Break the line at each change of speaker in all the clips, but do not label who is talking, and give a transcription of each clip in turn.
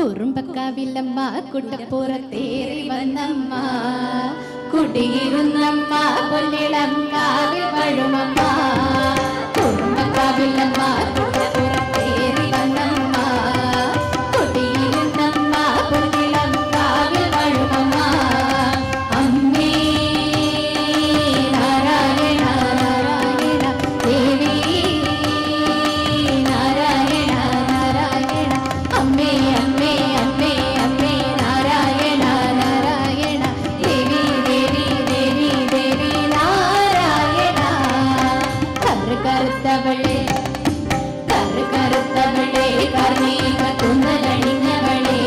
കുറുമ്പക്കാവിലമ്മ കുട്ടപ്പുറത്തേറി വന്നമ്മ കുടിയിരുന്നമ്മ പൊന്നിളം കാവിൽ വഴുമമ്മ കുറുമ്പക്കാവിലമ്മ കുട്ടപ്പുറത്തേറി വന്നമ്മ കുടിയിരുന്നമ്മ പൊന്നിളം കാവിൽ വഴുമമ്മ അമ്മേ നാരായണ നാരായണ ദേവി നാരായണ നാരായണ അമ്മേ അമ്മേ അമ്മേ അമ്മേ നാരായണ നാരായണ ദേവി ദേവി ദേവി ദേവി നാരായണ കറുത്തവളെ കറുത്തവളെ കർണീക കുന്നലണിഞ്ഞവളെ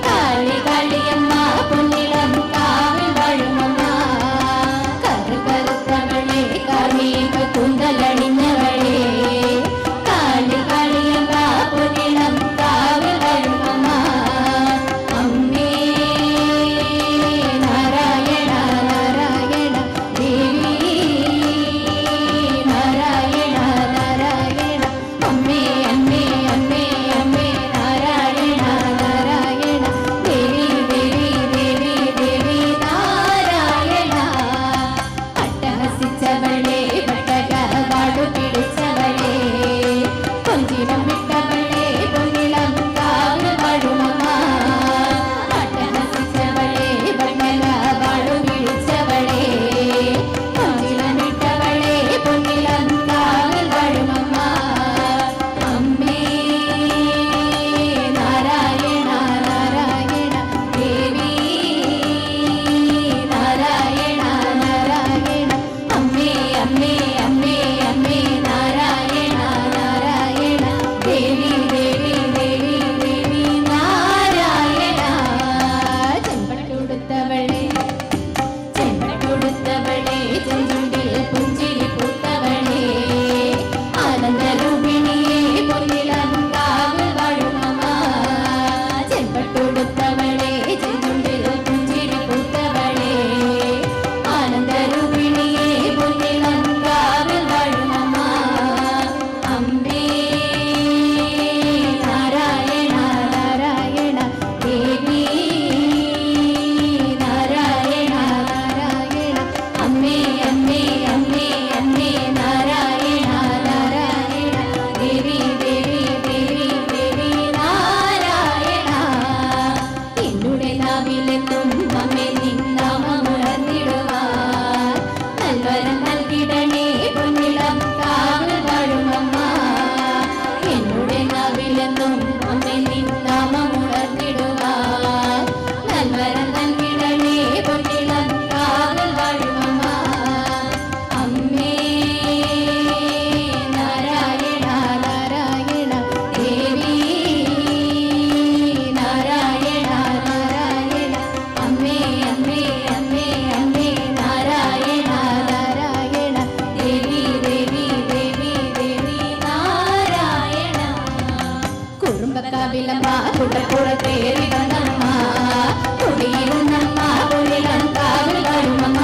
കാളി കാളിയമ്മ പൊന്നിളം കാവിൽ വഴുമമ്മ കറുത്തവളെ കർണീക കുന്നലണിഞ്ഞവളെ കാളി കാളിയമ്മ പൊന്നിളം കാവിൽ വഴുമമ്മ അമ്മേ നാരായണ നാരായണ ദേവി നാരായണ നാരായണ അമ്മേ അമ്മേ അമ്മേ അമ്മേ നാരായണ നാരായണ ദേവി ദേവി ദേവി ദേവി നാരായണ അട്ടഹസിച്ചവളെ വട്ടകവാടു പിടിച്ചവളെ കൊഞ്ചിനം വിട്ടവളെ പൊന്നിളം കാവിൽ വഴുമമ്മ അട്ടഹസിച്ചവളെ വട്ടകവാടു പിടിച്ചവളെ കൊഞ്ചിനം വിട്ടവളെ പൊന്നിളം കാവിൽ വഴുമമ്മ അമ്മേ നാരായണ നാരായണ ദേവി നാരായണ നാരായണ അമ്മേ അമ്മേ അമ്മേ അമ്മേ നാരായണ നാരായണ ദേവി ദേവി ദേവി ദേവി നാരായണ ചെമ്പട്ടുടുത്തവളെ ചെമ്പട്ടുടുത്തവളെ ചെഞ്ചുണ്ടിൽ പുഞ്ചിരി പൂത്തവളെ ആനന്ദരൂപിണിയെ പൊന്നിളം കാവിൽ വഴുമമ്മ ചെമ്പട്ടുടുത്തവളെ ചെഞ്ചുണ്ടിൽ പുഞ്ചിരി പൂത്തവളെ ആനന്ദരൂപിണിയെ പൊന്നിളം കാവിൽ വഴുമമ്മ അമ്മേ നാരായണ നാരായണ ദേവി നാരായണ നാരായണ അമ്മേ അമ്മേ അമ്മേ അമ്മേ നാരായണ നാരായണ ദേവി ദേവി ദേവി ദേവി നാരായണ എന്നുടെ നാവിലെത്തും അമ്മേ നിന്നാമമുണർന്നിടുവാൻ നൽവരം നൽകിടണേ പൊന്നിളം കാവിൽ വഴുമമ്മ എന്നുടെ നാവിലെന്നും അമ്മേ നിന്നാമമുണർന്നിടുവാൻ നൽവരം നൽകിടണേ പൊന്നിളം കാവിൽ വഴുമമ്മ അമ്മേ നാരായണ നാരായണ ദേവി നാരായണ നാരായണ അമ്മേ അമ്മേ അമ്മേ അമ്മേ നാരായണ നാരായണ ദേവി ദേവി ദേവി ദേവി നാരായണ കുറുമ്പക്കാവിലമ്മ കുട്ടപ്പുറത്തേറി വന്നമ്മ കുടിയിരുന്നമ്മ പൊന്നിളം കാവിൽ വഴുമമ്മ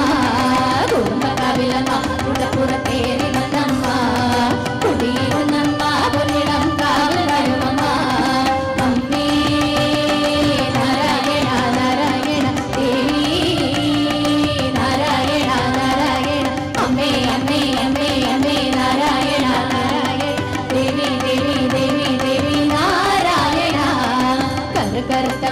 കുറുമ്പക്കാവിലമ്മ കുട്ടപ്പുറത്തേറി വന്നമ്മ കുടിയിരുന്നമ്മ പൊന്നിളം കാവിൽ വഴുമമ്മ അമ്മേ നാരായണ നാരായണ ദേവി നാരായണ നാരായണ അമ്മേ അമ്മേ അമ്മേ അമ്മേ നാരായണ നാരായണ ദേവി ദേവി ദേവി ദേവി നാരായണ കറുത്ത